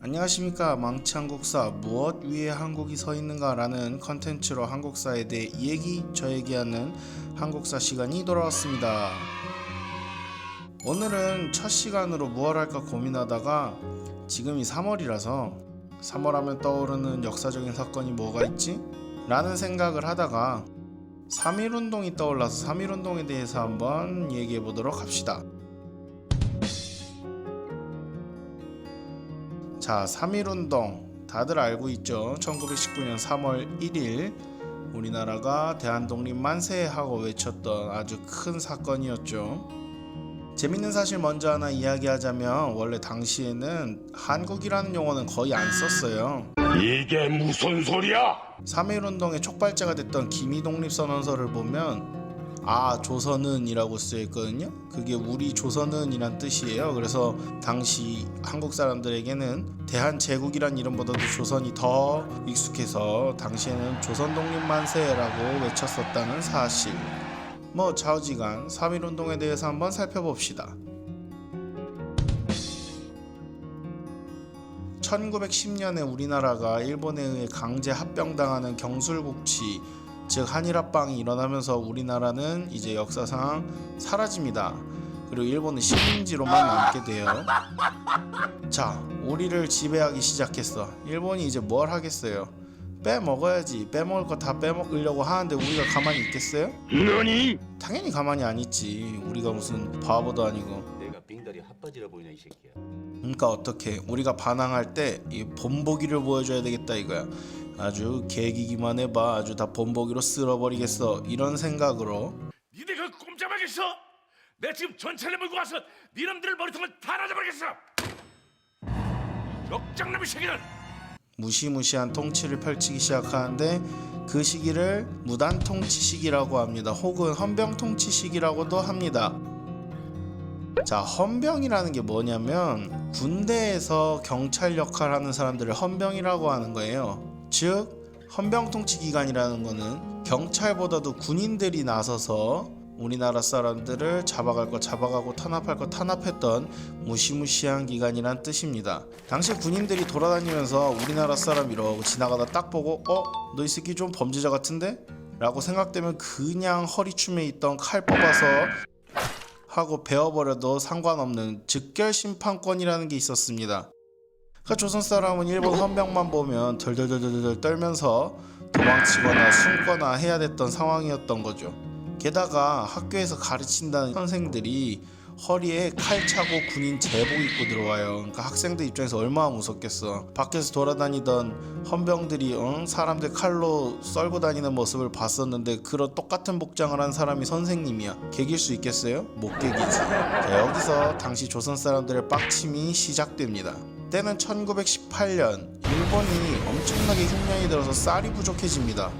안녕하십니까. 망치한국사 무엇 위에 한국이 서 있는가 라는 컨텐츠로 한국사에 대해 이 얘기 저 얘기하는 한국사 시간이 돌아왔습니다. 오늘은 첫 시간으로 무엇 할까 고민하다가 지금이 3월이라서 3월 하면 떠오르는 역사적인 사건이 뭐가 있지? 라는 생각을 하다가 3.1운동이 떠올라서 3.1운동에 대해서 한번 얘기해 보도록 합시다. 자, 3.1운동 다들 알고 있죠. 1919년 3월 1일 우리나라가 대한독립 만세 하고 외쳤던 아주 큰 사건이었죠. 재밌는 사실 먼저 하나 이야기하자면 원래 당시에는 한국이라는 용어는 거의 안 썼어요. 이게 무슨 소리야? 3.1운동의 촉발자가 됐던 김희독립선언서를 보면 조선은 이라고 쓰여있거든요. 그게 우리 조선은 이란 뜻이에요. 그래서 당시 한국 사람들에게는 대한제국이란 이름보다도 조선이 더 익숙해서 당시에는 조선독립만세라고 외쳤었다는 사실. 좌우지간 3.1운동에 대해서 한번 살펴봅시다. 1910년에 우리나라가 일본에 의해 강제 합병당하는 경술국치, 즉 한일합방이 일어나면서 우리나라는 이제 역사상 사라집니다. 그리고 일본은 식민지로만 남게 돼요. 자, 우리를 지배하기 시작했어. 일본이 이제 뭘 하겠어요? 빼먹어야지. 빼먹을 거 다 빼먹으려고 하는데 우리가 가만히 있겠어요? 너니? 당연히 가만히 안 있지. 우리가 무슨 바보도 아니고. 내가 빙다리 핫바지라 보이나 이 새끼야. 그러니까 어떻게 우리가 반항할 때 이 본보기를 보여줘야 되겠다 이거야. 아주 개기기만 해봐. 아주 다 본보기로 쓸어버리겠어. 이런 생각으로. 니네가 꼼짝하겠어? 내가 지금 전차를 몰고 와서 니놈들을 머리통을 다 날려버리겠어. 역장남의 새끼들. 무시무시한 통치를 펼치기 시작하는데 그 시기를 무단통치 시기라고 합니다. 혹은 헌병통치 시기라고도 합니다. 자, 헌병이라는 게 뭐냐면 군대에서 경찰 역할을 하는 사람들을 헌병이라고 하는 거예요. 즉 헌병통치 기간이라는 거는 경찰보다도 군인들이 나서서 우리나라 사람들을 잡아갈 거 잡아가고 탄압할 거 탄압했던 무시무시한 기간이란 뜻입니다. 당시 군인들이 돌아다니면서 우리나라 사람 이러고 지나가다 딱 보고 너 이 새끼 좀 범죄자 같은데? 라고 생각되면 그냥 허리춤에 있던 칼 뽑아서 하고 베어버려도 상관없는 즉결심판권이라는 게 있었습니다. 그러니까 조선 사람은 일본 헌병만 보면 덜덜덜덜 떨면서 도망치거나 숨거나 해야 됐던 상황이었던 거죠. 게다가 학교에서 가르친다는 선생들이 허리에 칼 차고 군인 제복 입고 들어와요. 그러니까 학생들 입장에서 얼마나 무섭겠어. 밖에서 돌아다니던 헌병들이 사람들 칼로 썰고 다니는 모습을 봤었는데 그런 똑같은 복장을 한 사람이 선생님이야. 개길 수 있겠어요? 못 개기지. 자, 여기서 당시 조선 사람들의 빡침이 시작됩니다. 때는 1918년 일본이 엄청나게 흉년이 들어서 쌀이 부족해집니다.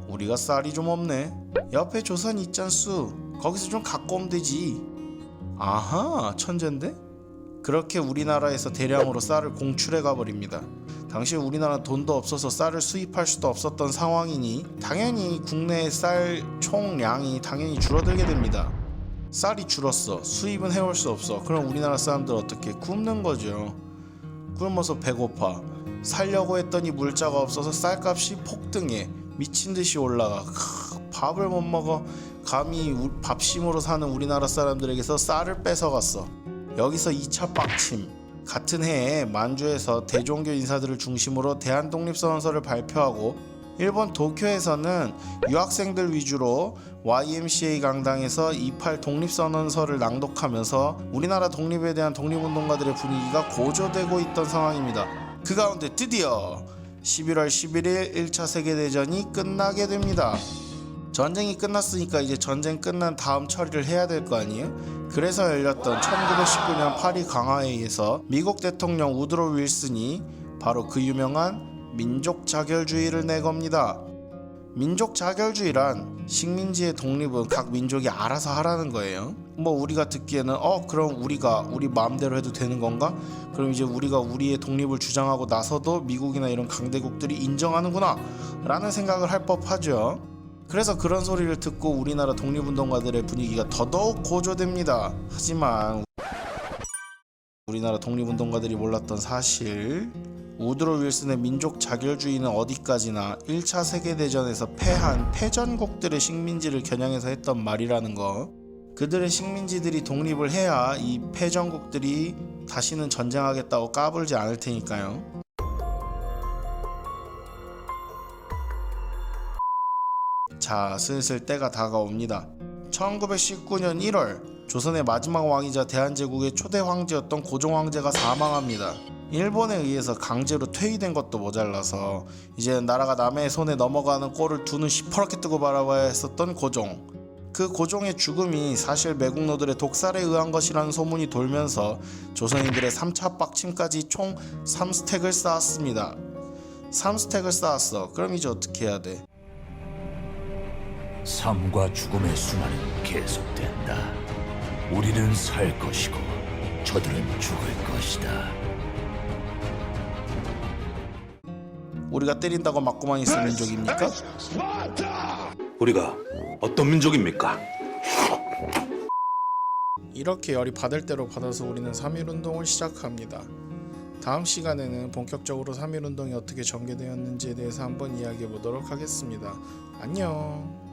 우리가 쌀이 좀 없네. 옆에 조선이 있잖수. 거기서 좀 갖고 오면 되지. 아하, 천재인데? 그렇게 우리나라에서 대량으로 쌀을 공출해 가버립니다. 당시 우리나라 돈도 없어서 쌀을 수입할 수도 없었던 상황이니 당연히 국내의 쌀 총량이 당연히 줄어들게 됩니다. 쌀이 줄었어. 수입은 해올 수 없어. 그럼 우리나라 사람들 어떻게? 굶는 거죠. 굶어서 배고파. 살려고 했더니 물자가 없어서 쌀값이 폭등해. 미친듯이 올라가. 밥을 못 먹어. 감히 밥심으로 사는 우리나라 사람들에게서 쌀을 뺏어갔어. 여기서 2차 빡침. 같은 해에 만주에서 대종교 인사들을 중심으로 대한독립선언서를 발표하고 일본 도쿄에서는 유학생들 위주로 YMCA 강당에서 28 독립선언서를 낭독하면서 우리나라 독립에 대한 독립운동가들의 분위기가 고조되고 있던 상황입니다. 그 가운데 드디어 11월 11일 1차 세계대전이 끝나게 됩니다. 전쟁이 끝났으니까 이제 전쟁 끝난 다음 처리를 해야 될 거 아니에요? 그래서 열렸던 1919년 파리 강화회의에서 미국 대통령 우드로 윌슨이 바로 그 유명한 민족 자결주의를 내겁니다. 민족 자결주의란 식민지의 독립은 각 민족이 알아서 하라는 거예요. 우리가 듣기에는 그럼 우리가 우리 마음대로 해도 되는 건가? 그럼 이제 우리가 우리의 독립을 주장하고 나서도 미국이나 이런 강대국들이 인정하는구나 라는 생각을 할 법하죠. 그래서 그런 소리를 듣고 우리나라 독립운동가들의 분위기가 더더욱 고조됩니다. 하지만 우리나라 독립운동가들이 몰랐던 사실, 우드로 윌슨의 민족 자결주의는 어디까지나 1차 세계대전에서 패한 패전국들의 식민지를 겨냥해서 했던 말이라는 거. 그들의 식민지들이 독립을 해야 이 패전국들이 다시는 전쟁하겠다고 까불지 않을 테니까요. 자, 슬슬 때가 다가옵니다. 1919년 1월 조선의 마지막 왕이자 대한제국의 초대 황제였던 고종 황제가 사망합니다. 일본에 의해서 강제로 퇴위된 것도 모자라서 이제 나라가 남의 손에 넘어가는 꼴을 두 눈 시퍼렇게 뜨고 바라봐야 했었던 고종. 그 고종의 죽음이 사실 매국노들의 독살에 의한 것이라는 소문이 돌면서 조선인들의 3차 빡침까지 총 3스택을 쌓았습니다. 3스택을 쌓았어. 그럼 이제 어떻게 해야 돼? 삶과 죽음의 순환은 계속된다. 우리는 살 것이고 저들은 죽을 것이다. 우리가 때린다고 맞고만 있을 민족입니까? 우리가 어떤 민족입니까? 이렇게 열이 받을 대로 받아서 우리는 3.1운동을 시작합니다. 다음 시간에는 본격적으로 3.1운동이 어떻게 전개되었는지에 대해서 한번 이야기해 보도록 하겠습니다. 안녕.